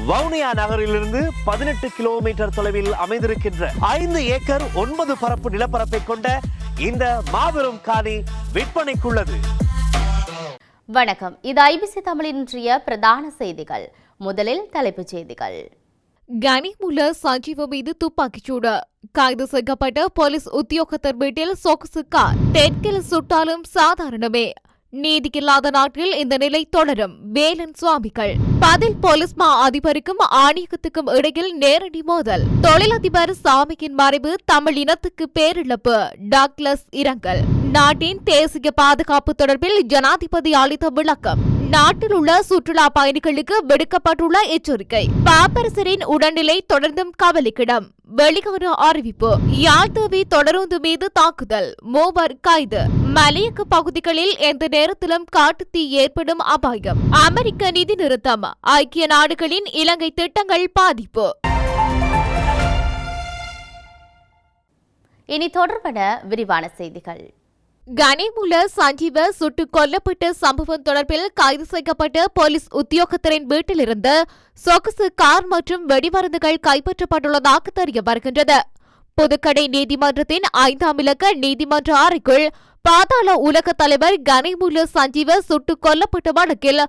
வவுனியா நகரிலிருந்து 18 கிலோமீட்டர் தொலைவில் அமைந்திருக்கின்ற 5 ஏக்கர் 9 பரப்பு நிலப்பரப்பை கொண்ட இந்த மாபெரும் காணி விற்பனைக்குள்ளது. வணக்கம், இது ஐபிசி தமிழின் இன்றைய பிரதான செய்திகள். முதலில் தலைப்புச் செய்திகள். கனிமுல்ல சஞ்சீவ மீது துப்பாக்கிச்சூடு, கைது செய்யப்பட்ட போலீஸ் உத்தியோகத்தர் வீட்டில் சொகுசு கார், தெற்கில் சுட்டாலும் சாதாரணமே, நீதியில்லாத நாட்டில் இந்த நிலை தொடரும் வேலன் சுவாமிகள். பதில் போலீஸ் மா அதிபருக்கும் ஆணையகத்துக்கும் இடையில் நேரடி மோதல். தொழிலதிபர் சாமியின் மறைவு தமிழ் இனத்துக்கு பேரிழப்பு, டாக்லஸ் இரங்கல். நாட்டின் தேசிய பாதுகாப்பு தொடர்பில் ஜனாதிபதி அளித்த விளக்கம். நாட்டில் உள்ள சுற்றுலா பயணிகளுக்கு விடுக்கப்பட்டுள்ள எச்சரிக்கை. பாப்பரசரின் உடல்நிலை தொடர்ந்தும் கவலைக்கிடம், வெளியான அறிவிப்பு. யாழ்தேவி தொடருந்து மீது தாக்குதல், 3 கைது. மலையக பகுதிகளில் எந்த நேரத்திலும் காட்டுத்தீ ஏற்படும் அபாயம். அமெரிக்க நிதி நிறுத்தம், ஐக்கிய நாடுகளின் இலங்கை திட்டங்கள் பாதிப்பு. இனி தொடர்பான விரிவான செய்திகள். கனிமுல்ல சஞ்சீவ சுட்டுக் கொல்லப்பட்ட சம்பவம் தொடர்பில் கைது செய்யப்பட்ட போலீஸ் உத்தியோகத்தரின் வீட்டிலிருந்து சொகுசு கார் மற்றும் வெடிமருந்துகள் கைப்பற்றப்பட்டுள்ளதாக தெரிய வருகின்றது. புதுக்கடை நீதிமன்றத்தின் 5ஆம் இலக்க நீதிமன்ற அறைக்குள் பாதாள உலக தலைவர் கனிமுல்ல சஞ்சீவ சுட்டுக் கொல்லப்பட்ட வழக்கில்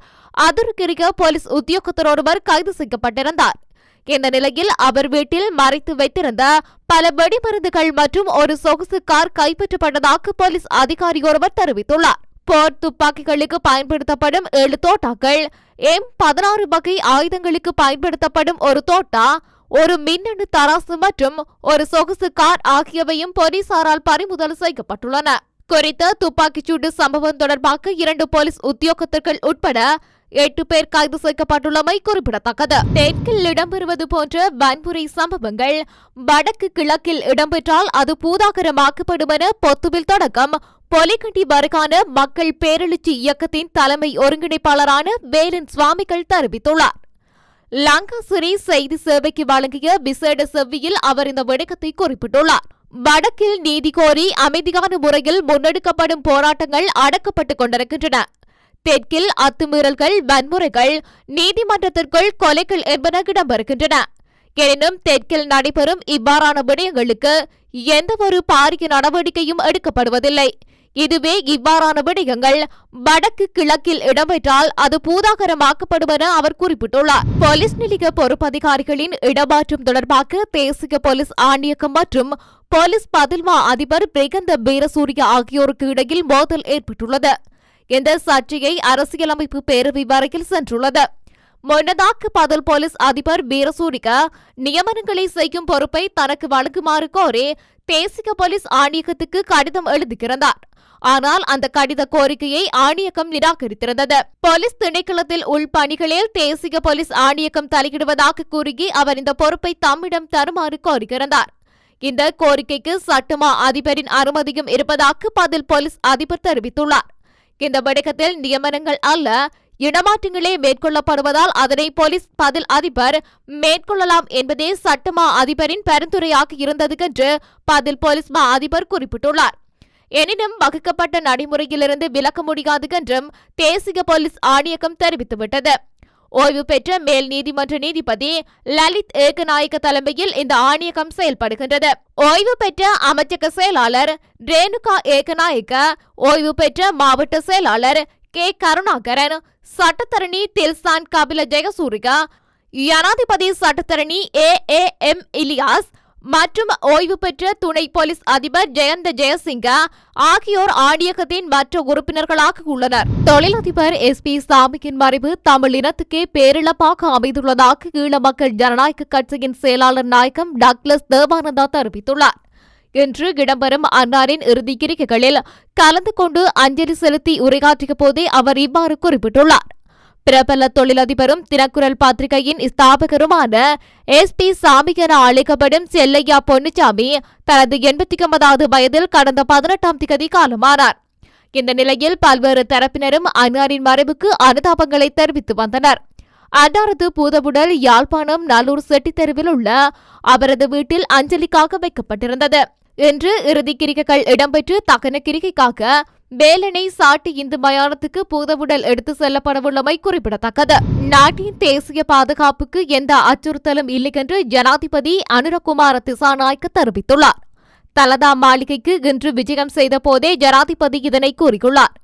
அதிருக்கிரிய போலீஸ் உத்தியோகத்தர் ஒருவர் கைது செய்யப்பட்டிருந்தார். இந்த நிலையில் அவர் வீட்டில் மறைத்து வைத்திருந்த பல வெடிமருந்துகள் மற்றும் ஒரு சொகுசு கார் கைப்பற்றப்பட்டதாக போலீஸ் அதிகாரி ஒருவர் தெரிவித்துள்ளார். போர் துப்பாக்கிகளுக்கு பயன்படுத்தப்படும் 7 தோட்டாக்கள், M16 வகை ஆயுதங்களுக்கு பயன்படுத்தப்படும் ஒரு தோட்டா, ஒரு மின்னணு தராசு மற்றும் ஒரு சொகுசு கார் ஆகியவையும் போலீசாரால் பறிமுதல் செய்யப்பட்டுள்ளன. குறித்த துப்பாக்கிச்சூடு சம்பவம் தொடர்பாக 2 போலீஸ் உத்தியோகத்தர்கள் உட்பட 8 பேர் கைது செய்யப்பட்டுள்ளமை குறிப்பிடத்தக்கது. தெற்கில் இடம்பெறுவது போன்ற வன்முறை சம்பவங்கள் வடக்கு கிழக்கில் இடம்பெற்றால் அது பூதாகரமாக்கப்படும் என பொத்துவில் தொடக்கம் பொலிகண்டி வருகான மக்கள் பேரெழுச்சி இயக்கத்தின் தலைமை ஒருங்கிணைப்பாளரான வேலன் சுவாமிகள் தெரிவித்துள்ளார். லங்காசிரி செய்தி சேவைக்கு வழங்கிய விசேட செவ்வியில் அவர் இந்த விடயத்தை குறிப்பிட்டுள்ளார். வடக்கில் நீதி கோரி அமைதியான முறையில் முன்னெடுக்கப்படும் போராட்டங்கள் அடக்கப்பட்டுக் கொண்டிருக்கின்றன. தெற்கில் அத்துமீறல்கள், வன்முறைகள், நீதிமன்றத்திற்குள் கொலைகள் என்பன இடம்பெறுகின்றன. எனினும் தெற்கில் நடைபெறும் இவ்வாறான விடயங்களுக்கு எந்தவொரு பாரிய நடவடிக்கையும் எடுக்கப்படுவதில்லை. இதுவே இவ்வாறான விடயங்கள் வடக்கு கிழக்கில் இடம்பெற்றால் அது பூதாகரமாக்கப்படும் என அவர் குறிப்பிட்டுள்ளார். போலீஸ் நிலைய பொறுப்பதிகாரிகளின் இடமாற்றம் தொடர்பாக தேசிய போலீஸ் ஆணையகம் மற்றும் போலீஸ் பதில்மா அதிபர் பிரிகந்த வீரசூரிய ஆகியோருக்கு இடையில் மோதல் ஏற்பட்டுள்ளது. இந்த சர்ச்சையை அரசியலமைப்பு பேரவை வரையில் சென்றுள்ளது. முன்னதாக பதில் போலீஸ் அதிபர் வீரசூரிக நியமனங்களை செய்யும் பொறுப்பை தனக்கு வழங்குமாறு கோரி தேசிய போலீஸ் ஆணையகத்துக்கு கடிதம் எழுதியிருந்தார். ஆனால் அந்த கடித கோரிக்கையை ஆணையகம் நிராகரித்திருந்தது. போலீஸ் திணைக்களத்தில் உள்பணிகளில் தேசிய போலீஸ் ஆணையகம் தலையிடுவதாக கூறி அவர் இந்த பொறுப்பை தம்மிடம் தருமாறு கோரியிருந்தார். இந்த கோரிக்கைக்கு சட்டமா அதிபரின் அனுமதியும் இருப்பதாக பதில் போலீஸ் அதிபர் தெரிவித்துள்ளார். இந்த விடயத்தில் நியமனங்கள் அல்ல, இடமாற்றங்களே மேற்கொள்ளப்படுவதால் அதனை போலீஸ் பதில் அதிபர் மேற்கொள்ளலாம் என்பதே சட்டமா அதிபரின் பரிந்துரையாக இருந்தது என்று பதில் போலீஸ் மா அதிபர் குறிப்பிட்டுள்ளார். எனினும் வகுக்கப்பட்ட நடைமுறையிலிருந்து விலக்க முடியாது என்றும் தேசிய போலீஸ் ஆணையகம் தெரிவித்துவிட்டது. ஓய்வு பெற்ற மேல் நீதிமன்ற நீதிபதி லலித் ஏகநாயக்க தலைமையில் இந்த ஆணையகம் செயல்படுகின்றது. ஓய்வு பெற்ற அமைச்சக செயலாளர் ரேணுகா ஏகநாயக்க, ஓய்வு பெற்ற மாவட்ட செயலாளர் கே கருணாகரன், சட்டத்தரணி தில்சான் கபில ஜெயசூரியா, ஜனாதிபதி சட்டத்தரணி AAM இலியாஸ் மற்றும் ஓய்வு பெற்ற துணை போலீஸ் அதிபர் ஜெயந்த ஜெயசிங்க ஆகியோர் ஆணையகத்தின் மற்ற உறுப்பினர்களாக உள்ளனர். தொழிலதிபர் SP சாமியின் மறைவு தமிழ் இனத்துக்கே பேரிழப்பாக அமைந்துள்ளதாக ஈழ மக்கள் ஜனநாயக கட்சியின் செயலாளர் நாயகம் டாக்லஸ் தேவானந்தா தெரிவித்துள்ளார். இன்று இடம்பெறும் அன்னாரின் இறுதி கிரிகைகளில் கலந்து கொண்டு அஞ்சலி செலுத்தி உரையாற்றிய போதே அவர் இவ்வாறு குறிப்பிட்டுள்ளார். பிரபல தொழிலதிபரும் தினக்குரல் பத்திரிகையின் ஸ்தாபகருமான SP சாமி என அழைக்கப்படும் செல்லையா பொன்னுச்சாமி தனது 89வது வயதில் கடந்த 18ஆம் தேதி காலமானார். இந்த நிலையில் பல்வேறு தரப்பினரும் அன்னாரின் மறைவுக்கு அனுதாபங்களை தெரிவித்து வந்தனர். அன்னாரது பூதவுடல் யாழ்ப்பாணம் நல்லூர் செட்டி தெருவில் உள்ள அவரது வீட்டில் அஞ்சலிக்காக வைக்கப்பட்டிருந்தது. இன்று இறுதி கிரிகைகள் இடம்பெற்று தகன கிரிகைக்காக வேலனை சாட்டி இந்து மயானத்துக்கு பூதவுடல் எடுத்து செல்லப்படவுள்ளமை குறிப்பிடத்தக்கது. நாட்டின் தேசிய பாதுகாப்புக்கு எந்த அச்சுறுத்தலும் இல்லை என்று ஜனாதிபதி அனுரகுமார திசாநாயக்க தெரிவித்துள்ளார். தலதா மாளிகைக்கு இன்று விஜயம் செய்த போதே ஜனாதிபதி இதனை கூறியுள்ளார்.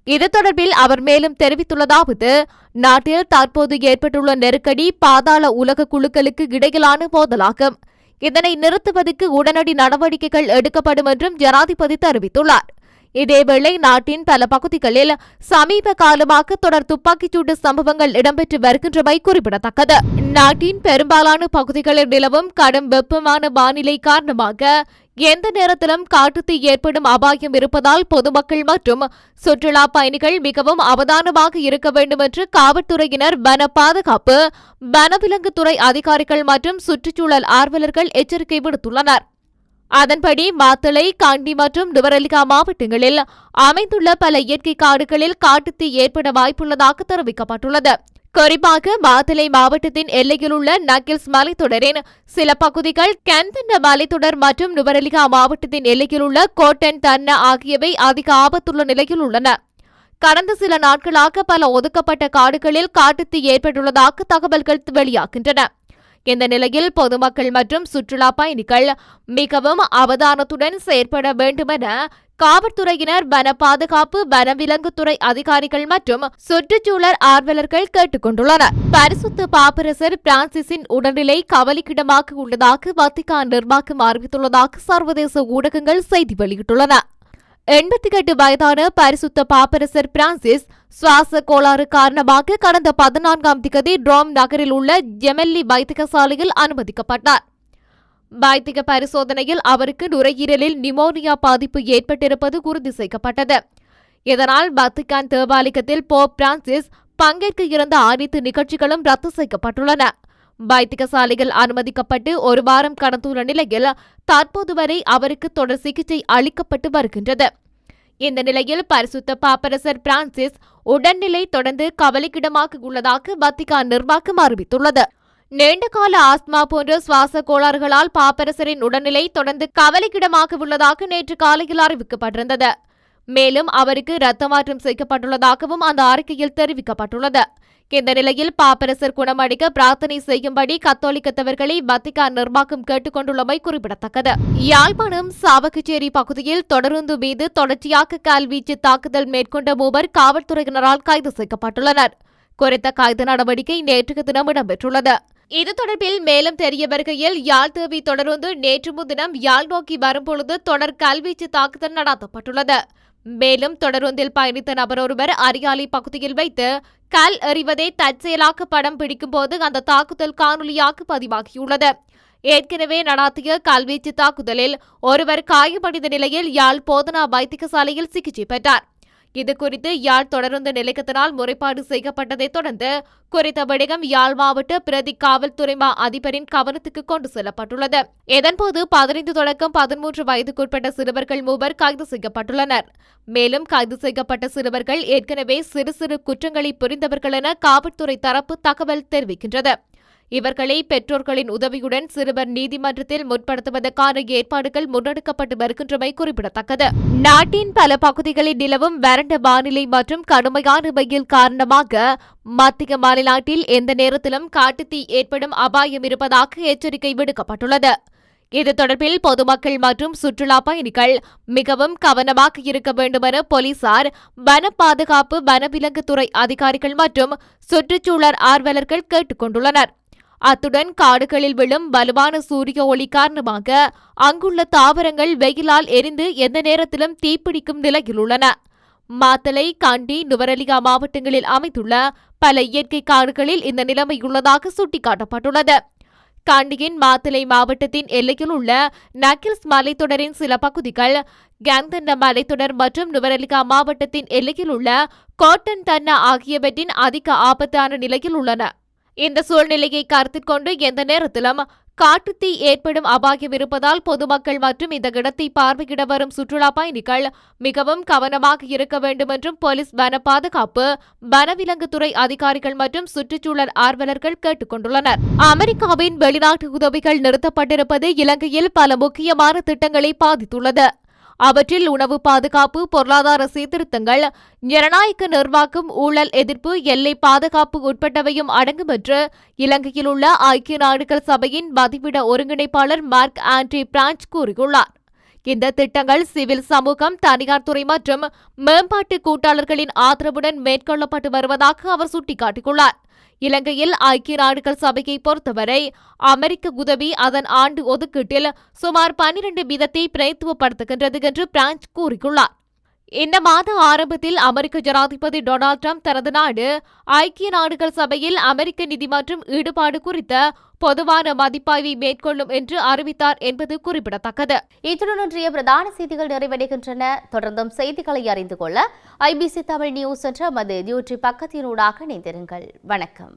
இது தொடர்பில் அவர் மேலும் தெரிவித்துள்ளதாவது, நாட்டில் தற்போது ஏற்பட்டுள்ள நெருக்கடி பாதாள உலக குழுக்களுக்கு இடையிலான மோதலாகும். இதனை நிறுத்துவதற்கு உடனடி நடவடிக்கைகள் எடுக்கப்படும் என்றும் ஜனாதிபதி தெரிவித்துள்ளார். இதேவேளை நாட்டின் பல பகுதிகளில் சமீப காலமாக தொடர் துப்பாக்கிச்சூடு சம்பவங்கள் இடம்பெற்று வருகின்றமை குறிப்பிடத்தக்கது. நாட்டின் பெரும்பாலான பகுதிகளில் நிலவும் கடும் வெப்பமான வானிலை காரணமாக எந்த நேரத்திலும் காட்டுத்தீ ஏற்படும் அபாயம் இருப்பதால் பொதுமக்கள் மற்றும் சுற்றுலா பயணிகள் மிகவும் அவதானமாக இருக்க வேண்டும் என்று காவல்துறையினர், வன பாதுகாப்பு, வனவிலங்குத்துறை அதிகாரிகள் மற்றும் சுற்றுச்சூழல் ஆர்வலர்கள் எச்சரிக்கை விடுத்துள்ளனர். அதன்படி மாத்தளை, காண்டி மற்றும் நுவரெலியா மாவட்டங்களில் அமைந்துள்ள பல இயற்கை காடுகளில் காட்டுத்தீ ஏற்பட வாய்ப்புள்ளதாக தெரிவிக்கப்பட்டுள்ளது. குறிப்பாக மாத்தளை மாவட்டத்தின் எல்லையில் உள்ள நக்கில்ஸ் மலைத்தொடரின் சில பகுதிகள், கெந்தன்ன மலைத்தொடர் மற்றும் நுவரெலியா மாவட்டத்தின் எல்லையில் உள்ள கோட்டன் தன்ன ஆகியவை அதிக ஆபத்துள்ள நிலையில் உள்ளன. கடந்த சில நாட்களாக பல ஒதுக்கப்பட்ட காடுகளில் காட்டுத்தீ ஏற்பட்டுள்ளதாக தகவல்கள் வெளியாகின்றன. இந்த நிலையில் பொதுமக்கள் மற்றும் சுற்றுலா பயணிகள் மிகவும் அவதானத்துடன் செயற்பட வேண்டுமென காவல்துறையினர், வன பாதுகாப்பு, வனவிலங்குத்துறை அதிகாரிகள் மற்றும் சுற்றுச்சூழல் ஆர்வலர்கள் கேட்டுக் கொண்டுள்ளனர். பரிசுத்த பாப்பரசர் பிரான்சிஸின் உடல்நிலை கவலைக்கிடமாக உள்ளதாக வத்திக்கான் நிர்வாகம் அறிவித்துள்ளதாக சர்வதேச ஊடகங்கள் செய்தி வெளியிட்டுள்ளன. 88 வயதான பரிசுத்த பாப்பரசர் பிரான்சிஸ் சுவாச கோளாறு காரணமாக கடந்த 14ஆம் திகதி ரோம் நகரில் உள்ள ஜெமெல்லி வைத்தியசாலையில் அனுமதிக்கப்பட்டார். வைத்திய பரிசோதனையில் அவருக்கு நுரையீரலில் நிமோனியா பாதிப்பு ஏற்பட்டிருப்பது உறுதி செய்யப்பட்டது. இதனால் வத்திக்கான் தேவாலயத்தில் போப் பிரான்சிஸ் பங்கேற்க இருந்த அனைத்து நிகழ்ச்சிகளும் ரத்து செய்யப்பட்டுள்ளன. வைத்தியசாலையில் அனுமதிக்கப்பட்டு ஒரு வாரம் கடந்துள்ள நிலையில் தற்போது வரை அவருக்கு தொடர் சிகிச்சை அளிக்கப்பட்டு வருகின்றது. இந்த நிலையில் பரிசுத்த பாப்பரசர் பிரான்சிஸ் உடல்நிலை தொடர்ந்து கவலைக்கிடமாக உள்ளதாக வத்திக்கான் நிர்வாகம் அறிவித்துள்ளது. நீண்டகால ஆஸ்துமா போன்ற சுவாச கோளாறுகளால் பாப்பரசரின் உடல்நிலை தொடர்ந்து கவலைக்கிடமாக உள்ளதாக நேற்று காலையில் அறிவிக்கப்பட்டிருந்தது. மேலும் அவருக்கு இரத்த மாற்றம் செய்யப்பட்டுள்ளதாகவும் அந்த அறிக்கையில் தெரிவிக்கப்பட்டுள்ளது. இந்த நிலையில் பாப்பரசர் குணமடைக்க பிரார்த்தனை செய்யும்படி கத்தோலிக்கத்தவர்களை வத்திக்கான் நிர்வாகம் கேட்டுக் கொண்டுள்ளமை குறிப்பிடத்தக்கது. யாழ்ப்பாணம் சாவகச்சேரி பகுதியில் தொடருந்து மீது தொடர்ச்சியாக கல்வீச்சு தாக்குதல் மேற்கொண்ட 3 காவல்துறையினரால் கைது செய்யப்பட்டுள்ளனர். குறித்த கைது நடவடிக்கை நேற்றைய தினம் இடம்பெற்றுள்ளது. இது தொடர்பில் மேலும் தெரிய வருகையில் யாழ்தேவி தொடருந்து நேற்று முன்தினம் யாழ் நோக்கி வரும்பொழுது தொடர் கல்வீச்சு தாக்குதல் நடத்தப்பட்டுள்ளது. மேலும் தொடருந்தில் பயணித்த நபர் ஒருவர் அரியாலை பகுதியில் வைத்து கல் எறிவதை தற்செயலாக படம் பிடிக்கும் போது அந்த தாக்குதல் காணொலியாக பதிவாகியுள்ளது. ஏற்கனவே நடாத்திய கல்வீச்சு தாக்குதலில் ஒருவர் காயமடைந்த நிலையில் யாழ் போதனா வைத்தியசாலையில் சிகிச்சை பெற்றார். இதுகுறித்து யாழ் தொடருந்து நிலையத்தினால் முறைப்பாடு செய்யப்பட்டதைத் தொடர்ந்து குறித்த விடயம் யாழ் மாவட்ட பிரதி காவல்துறை அதிபரின் கவனத்துக்கு கொண்டு செல்லப்பட்டுள்ளது. இதன்போது 15 தொடக்கம் 13 வயதுக்குட்பட்ட சிறுவர்கள் 3 கைது செய்யப்பட்டுள்ளனர். மேலும் கைது செய்யப்பட்ட சிறுவர்கள் ஏற்கனவே சிறு சிறு குற்றங்களை புரிந்தவர்கள் என காவல்துறை தரப்பு தகவல் தெரிவிக்கின்றது. இவர்களை பெற்றோர்களின் உதவியுடன் சிறுவர் நீதிமன்றத்தில் முற்படுத்துவதற்கான ஏற்பாடுகள் முன்னெடுக்கப்பட்டு வருகின்றமை குறிப்பிடத்தக்கது. நாட்டின் பல பகுதிகளில் நிலவும் வறண்ட வானிலை மற்றும் கடுமையான வெயில் காரணமாக மத்திய மாநிலத்தில் எந்த நேரத்திலும் காட்டுத்தீ ஏற்படும் அபாயம் இருப்பதாக எச்சரிக்கை விடுக்கப்பட்டுள்ளது. இது தொடர்பில் பொதுமக்கள் மற்றும் சுற்றுலா பயணிகள் மிகவும் கவனமாக இருக்க வேண்டுமென போலீசார், வன பாதுகாப்பு, வனவிலங்குத்துறை அதிகாரிகள் மற்றும் சுற்றுச்சூழல் ஆர்வலர்கள் கேட்டுக் கொண்டுள்ளனர். அத்துடன் காடுகளில் விழும் வலுவான சூரிய ஒளி காரணமாக அங்குள்ள தாவரங்கள் வெயிலால் எரிந்து எந்த நேரத்திலும் தீப்பிடிக்கும் நிலையில் உள்ளன. மாத்தளை, காண்டி, நுவரெலியா மாவட்டங்களில் அமைந்துள்ள பல இயற்கை காடுகளில் இந்த நிலைமை உள்ளதாக சுட்டிக்காட்டப்பட்டுள்ளது. காண்டியின் மாத்தளை மாவட்டத்தின் எல்லையில் உள்ள நக்கில்ஸ் மலைத்தொடரின் சில பகுதிகள், கந்தன்ன மலைத்தொடர் மற்றும் நுவரெலியா மாவட்டத்தின் எல்லையில் உள்ள கோட்டன் தன்ன ஆகியவற்றின் அதிக ஆபத்தான நிலையில் உள்ளன. இந்த சூழ்நிலையை கருத்தில் கொண்டு எந்த நேரத்திலும் காட்டுத்தீ ஏற்படும் அபாயம் இருப்பதால் பொதுமக்கள் மற்றும் இந்த இடத்தை பார்வையிட வரும் சுற்றுலா பயணிகள் மிகவும் கவனமாக இருக்க வேண்டும் என்றும் போலீஸ், வன பாதுகாப்பு, வனவிலங்குத்துறை அதிகாரிகள் மற்றும் சுற்றுச்சூழல் ஆர்வலர்கள் கேட்டுக் கொண்டுள்ளனர். அமெரிக்காவின் வெளிநாட்டு உதவிகள் நிறுத்தப்பட்டிருப்பது இலங்கையில் பல முக்கியமான திட்டங்களை பாதித்துள்ளது. அவற்றில் உணவு பாதுகாப்பு, பொருளாதார சீர்திருத்தங்கள், ஜனநாயக நிர்வாகம், ஊழல் எதிர்ப்பு, எல்லை பாதுகாப்பு உட்பட்டவையும் அடங்கும் என்று இலங்கையில் உள்ள ஐக்கிய நாடுகள் சபையின் வதிவிட ஒருங்கிணைப்பாளர் மார்க் ஆண்ட்ரி பிரான்ச் கூறியுள்ளார். இந்த திட்டங்கள் சிவில் சமூகம், தனியார் துறை மற்றும் மேம்பாட்டு கூட்டாளர்களின் ஆதரவுடன் மேற்கொள்ளப்பட்டு வருவதாக அவர் சுட்டிக்காட்டியுள்ளார். இலங்கையில் ஐக்கிய நாடுகள் சபையை பொறுத்தவரை அமெரிக்க உதவி அதன் ஆண்டு ஒதுக்கீட்டில் சுமார் 12 வீதத்தை பிரதித்துவப்படுத்துகின்றது என்று பிரான்ச் கூறியுள்ளார். இந்த மாத ஆரம்பத்தில் அமெரிக்க ஜனாதிபதி டொனால்ட் ட்ரம்ப் தனது நாடு ஐக்கிய நாடுகள் சபையில் அமெரிக்க நிதி மற்றும் ஈடுபாடு குறித்த பொதுவான மதிப்பாய்வை மேற்கொள்ளும் என்று அறிவித்தார் என்பது குறிப்பிடத்தக்கது. இத்துடன் இன்றைய பிரதான செய்திகள் நிறைவடைகின்றன. தொடர்ந்தும் செய்திகளை அறிந்து கொள்ள IBC தமிழ் நியூஸ் என்ற மது யூடியூப் பக்கத்தினூடாக இணைந்திருங்கள். வணக்கம்.